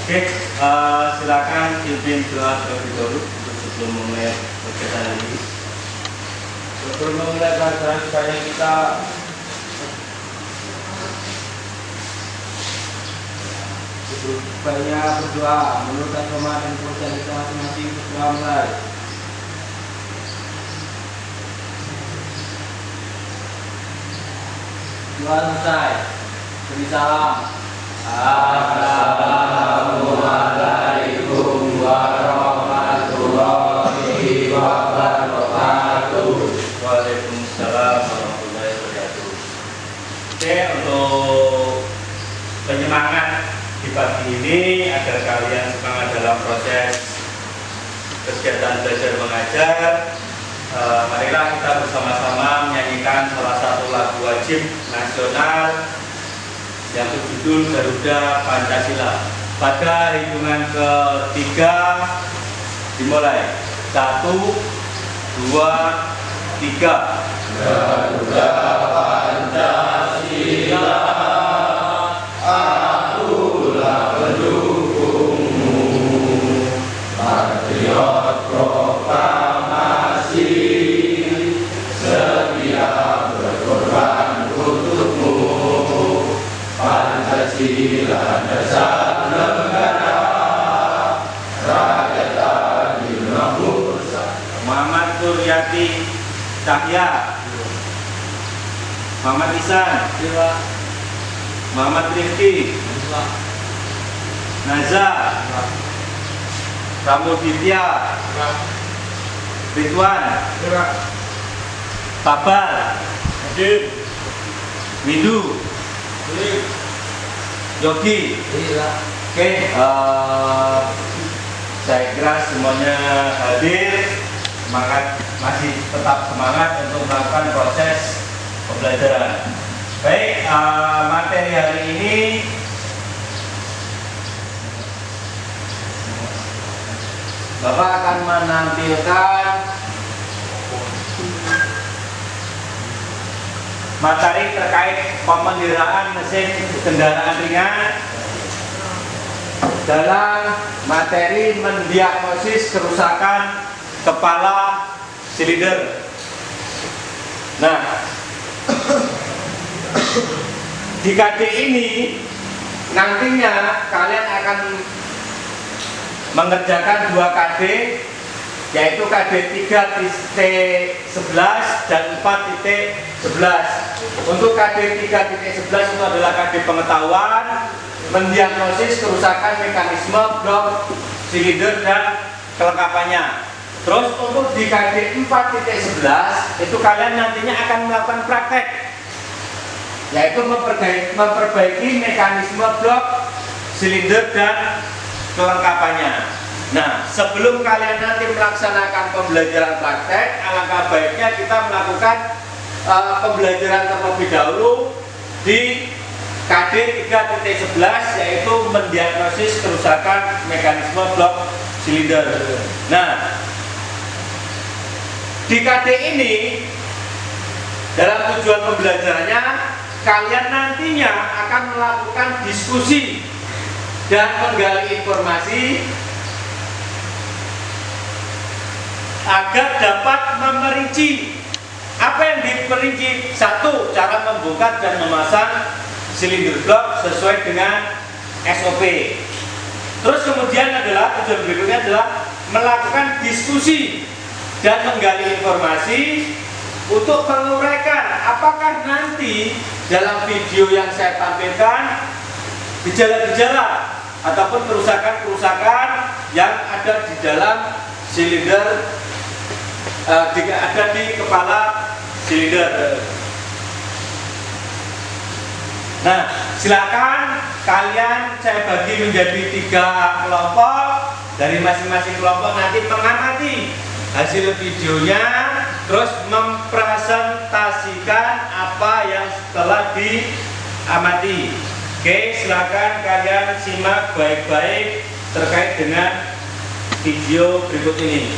Oke, silakan pimpin doa terlebih dahulu untuk sebelum memulai kegiatan ini. Sebelum memulai pelajaran sebanyak kita banyak berdoa menurut agama dan kepercayaan kita masing-masing. Berdoa mulai. Doa selesai. Beri salam. Assalamualaikum warahmatullahi wabarakatuh. Waalaikumsalam warahmatullahi wabarakatuh. Oke, untuk penyemangat di pagi ini agar kalian semangat dalam proses kegiatan belajar mengajar, marilah kita bersama-sama menyanyikan salah satu lagu wajib nasional yang berjudul Garuda Pancasila. Pada hitungan ketiga dimulai. 1, 2, 3. Garuda Pancasila, akulah pendukungmu, patriot proklamasi, setia berkorban untukmu. Pancasila dasar negara, rakyat adil makmur bersama. Muhammad Kuryati Cahya, Muhammad Isan, Muhammad Rifki, Naza, Pramuditya, Ridwan, Tabar, Windu, Yogi. Oke, saya kira semuanya hadir, semangat, masih tetap semangat untuk melakukan proses pembelajaran. Baik, materi hari ini Bapak akan menampilkan materi terkait pemeliharaaan mesin kendaraan ringan dalam materi mendiagnosis kerusakan kepala silinder. Nah, di KD ini nantinya kalian akan mengerjakan 2 KD, yaitu KD 3.11 dan 4.11. Untuk KD 3.11 itu adalah KD pengetahuan mendiagnosis kerusakan mekanisme blok silinder dan kelengkapannya. Terus untuk di KD 4.11 itu kalian nantinya akan melakukan praktek, yaitu memperbaiki mekanisme blok silinder dan kelengkapannya. Nah, sebelum kalian nanti melaksanakan pembelajaran praktek, alangkah baiknya kita melakukan pembelajaran terlebih dahulu di KD 3.11, yaitu mendiagnosis kerusakan mekanisme blok silinder. Nah, di KD ini dalam tujuan pembelajarannya kalian nantinya akan melakukan diskusi dan menggali informasi agar dapat memerinci. Apa yang diperinci? 1. Cara membongkar dan memasang silinder blok sesuai dengan SOP. Terus kemudian adalah tujuan berikutnya adalah melakukan diskusi dan menggali informasi untuk menguraikan apakah nanti dalam video yang saya tampilkan gejala-gejala ataupun kerusakan-kerusakan yang ada di dalam silinder, ada di kepala silinder. Nah, silakan kalian saya bagi menjadi 3 kelompok. Dari masing-masing kelompok nanti mengamati hasil videonya, terus mempresentasikan apa yang telah diamati. Oke, silakan kalian simak baik-baik terkait dengan video berikut ini.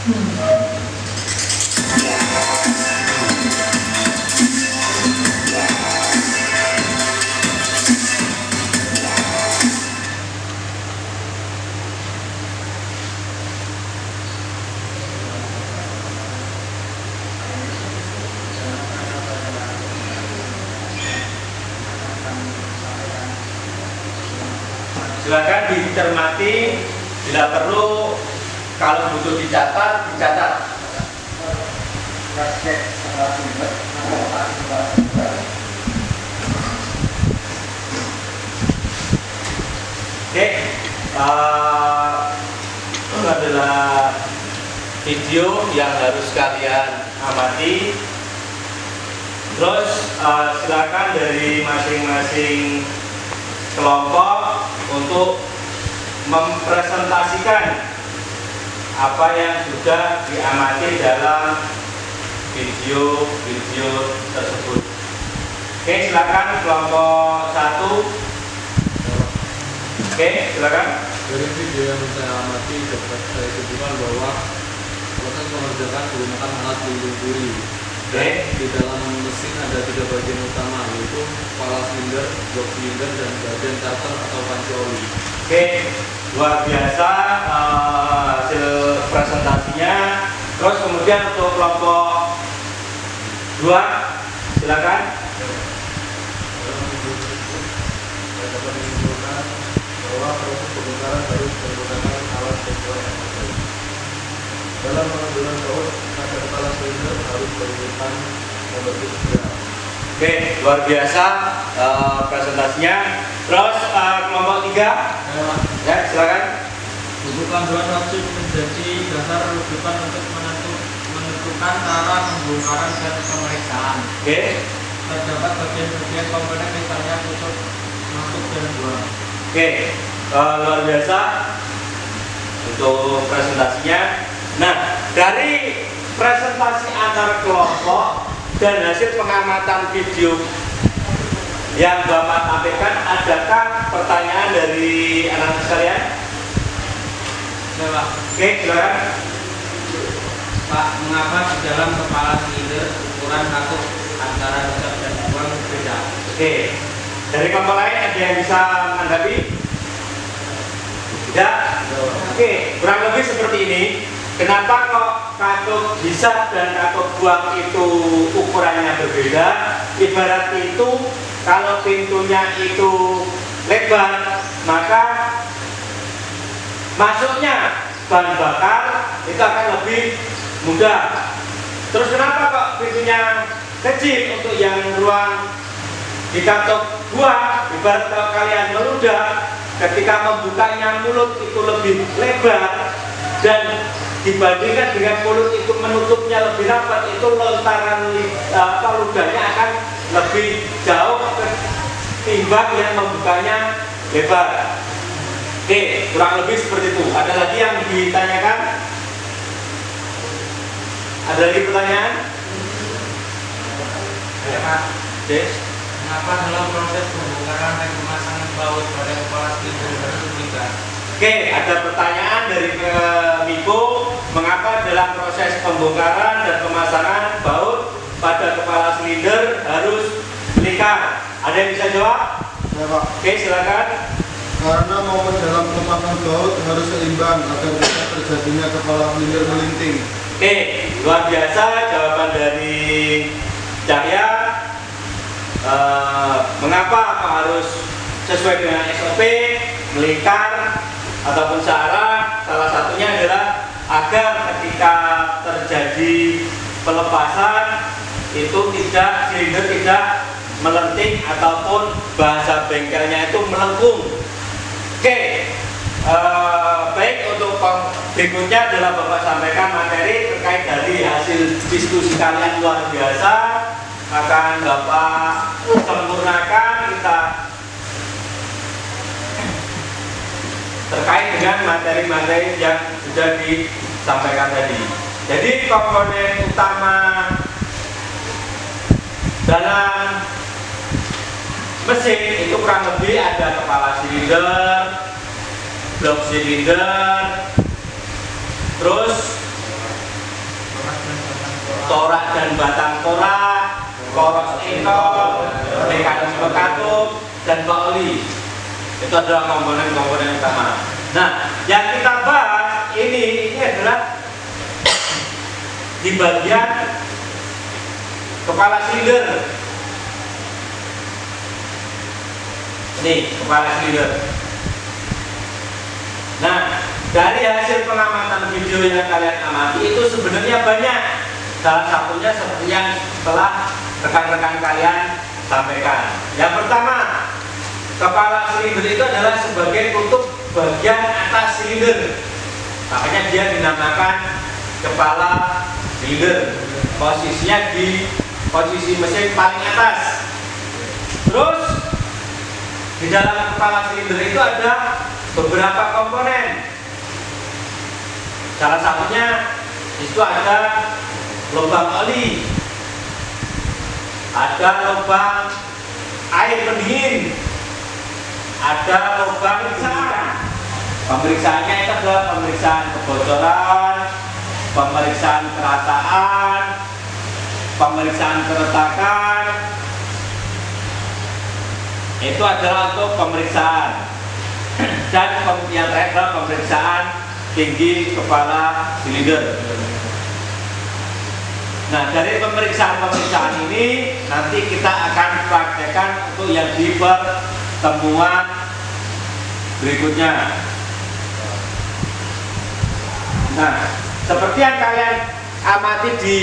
Silakan dicermati, bila perlu kalau butuh dicatat, dicatat. Oke, itu adalah video yang harus kalian amati. Terus silakan dari masing-masing kelompok untuk mempresentasikan apa yang sudah diamati dalam video tersebut. Oke, silakan kelompok 1. Oke, silakan. Dari video yang saya amati dapat saya simpulkan bahwa proses pengerjaan menggunakan alat pelindung duri. Oke. Di dalam mesin ada 3 bagian utama, yaitu kepala silinder, blok silinder, dan bagian starter atau panci oli. Oke, luar biasa hasil presentasinya. Terus kemudian untuk kelompok 2, silakan. Saya dapat menyimpulkan bahwa proses pembongkaran harus menggunakan alat pembuat yang terbaik. Dalam pengambilan baut, pada kepala silinder harus menggunakan membentuk sejarah. Oke, luar biasa presentasinya. Terus kelompok 3, ya silakan. Buku panduan wajib menjadi dasar rujukan untuk menentukan cara pembongkaran dan pemeriksaan. Oke, Terdapat bagian-bagian komponen misalnya tutup, masuk dan buang. oke, luar biasa untuk presentasinya. Nah, dari presentasi antar kelompok dan hasil pengamatan video yang Bapak tampilkan, adakah pertanyaan dari anak-anak sekalian? Ya, Pak. Oke, silakan. Pak, mengapa di dalam kepala silinder ukuran katup antara hisap dan buang berbeda? Oke, dari kelompok lain ada yang bisa menanggapi? Tidak? Oke, kurang lebih seperti ini. Kenapa kok katup hisap dan katup buang itu ukurannya berbeda? Ibarat pintu, kalau pintunya itu lebar, maka masuknya bahan bakar itu akan lebih mudah. Terus kenapa kok pintunya kecil untuk yang ruang di katup buang? Ibarat kalau kalian meludah, ketika membukanya mulut itu lebih lebar, dan dibandingkan dengan mulut itu menutupnya lebih rapat, itu lontaran ludahnya akan lebih jauh ketimbang yang membukanya lebar. Oke, kurang lebih seperti itu. Ada lagi yang ditanyakan? Ada lagi pertanyaan? Ya, Pak. Oke. Mengapa dalam proses pembongkaran dan pemasangan baut pada kepala silinder harus demikian? Oke, ada pertanyaan dari Miko. Mengapa dalam proses pembongkaran dan pemasangan baut pada kepala silinder harus melingkar? Ada yang bisa jawab? Ya, Pak. Oke, silakan. Karena momen dalam pemasangan baut harus seimbang agar tidak terjadinya kepala silinder melinting. Oke, luar biasa jawaban dari Cahya. Mengapa harus sesuai dengan SOP, melingkar ataupun searah? Salah satunya adalah agar ketika terjadi pelepasan itu silinder tidak melenting ataupun bahasa bengkelnya itu melengkung. Oke, baik, untuk berikutnya adalah Bapak sampaikan materi terkait dari hasil diskusi kalian luar biasa. Akan Bapak sempurnakan kita terkait dengan materi-materi yang sudah disampaikan tadi. Jadi komponen utama dalam mesin itu kurang lebih ada kepala silinder, blok silinder, terus torak dan batang torak, poros ekor, mekanisme katup, dan oli. Itu adalah komponen-komponen utama. Nah, yang kita bahas ini adalah di bagian kepala silinder. Ini kepala silinder. Nah, dari hasil pengamatan video yang kalian amati itu sebenarnya banyak. Salah satunya seperti yang telah rekan-rekan kalian sampaikan. Yang pertama, kepala silinder itu adalah sebagai tutup bagian atas silinder. Makanya dia dinamakan kepala silinder. Posisinya di posisi mesin paling atas. Terus di dalam kepala silinder itu ada beberapa komponen. Salah satunya itu ada lubang oli, ada lubang air pendingin, ada lubang pemeriksaan. Pemeriksaannya itu adalah pemeriksaan kebocoran, pemeriksaan kerataan, pemeriksaan keretakan. Itu adalah untuk pemeriksaan. Dan yang terakhir adalah pemeriksaan tinggi kepala silinder. Nah, dari pemeriksaan-pemeriksaan ini nanti kita akan praktekkan untuk yang di pertemuan berikutnya. Nah, seperti yang kalian amati di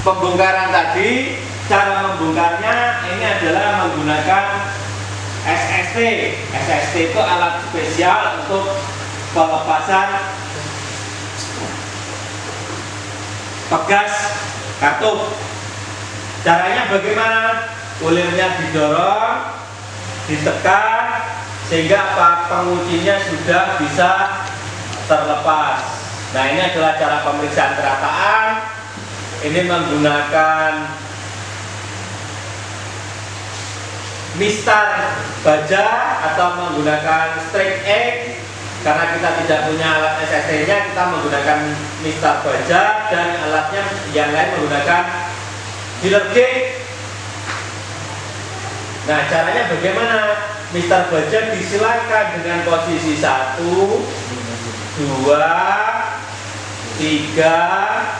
pembongkaran tadi, cara membongkarnya ini adalah menggunakan SST. SST itu alat spesial untuk pelepasan pegas katup. Caranya bagaimana? Ulirnya didorong, ditekan sehingga penguncinya sudah bisa terlepas. Nah, ini adalah cara pemeriksaan kerataan. Ini menggunakan mistar baja atau menggunakan straight edge. Karena kita tidak punya alat SST-nya, kita menggunakan mistar baja, dan alatnya yang lain menggunakan filler gauge. Nah, caranya bagaimana? Mistar baja disilakan dengan posisi 1, 2, 3,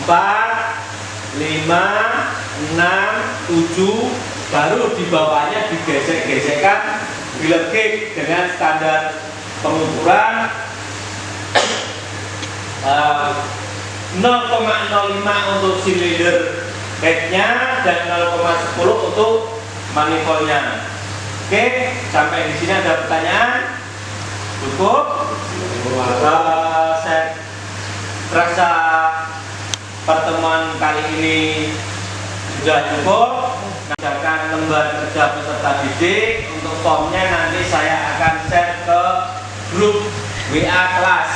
4, 5, 6, 7, baru di bawahnya digesek-gesekkan filler gauge dengan standar pengukuran 0,05 untuk silinder headnya dan 0,10 untuk manifoldnya. Oke, sampai di sini ada pertanyaan? Cukup? Saya rasa pertemuan kali ini sudah cukup. Mengerjakan lembar kerja peserta didik. Untuk formnya nanti saya akan share ke grup WA kelas.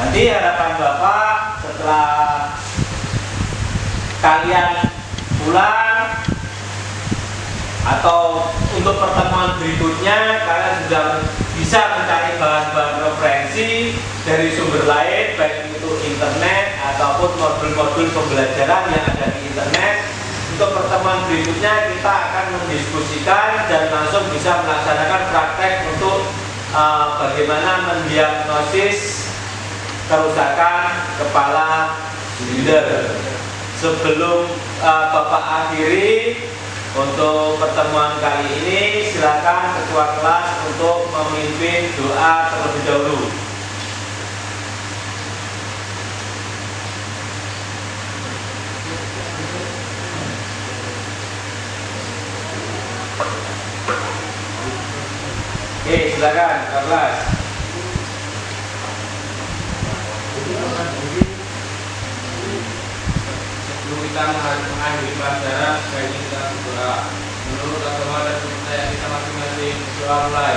Nanti harapan Bapak setelah kalian pulang atau untuk pertemuan berikutnya, kalian sudah bisa mencari bahan-bahan referensi dari sumber lain, baik itu internet ataupun modul-modul pembelajaran yang ada di internet. Untuk pertemuan berikutnya kita akan mendiskusikan dan langsung bisa melaksanakan praktek untuk bagaimana mendiagnosis kerusakan kepala silinder. Sebelum Bapak akhiri untuk pertemuan kali ini, silakan ketua kelas untuk memimpin doa terlebih dahulu. Oke, silakan ketua kelas. Sebelum kita mengakhiri pelajaran, sebaiknya kita berdoa. Menurut agama dan kepercayaan kita masing-masing, doa mulai.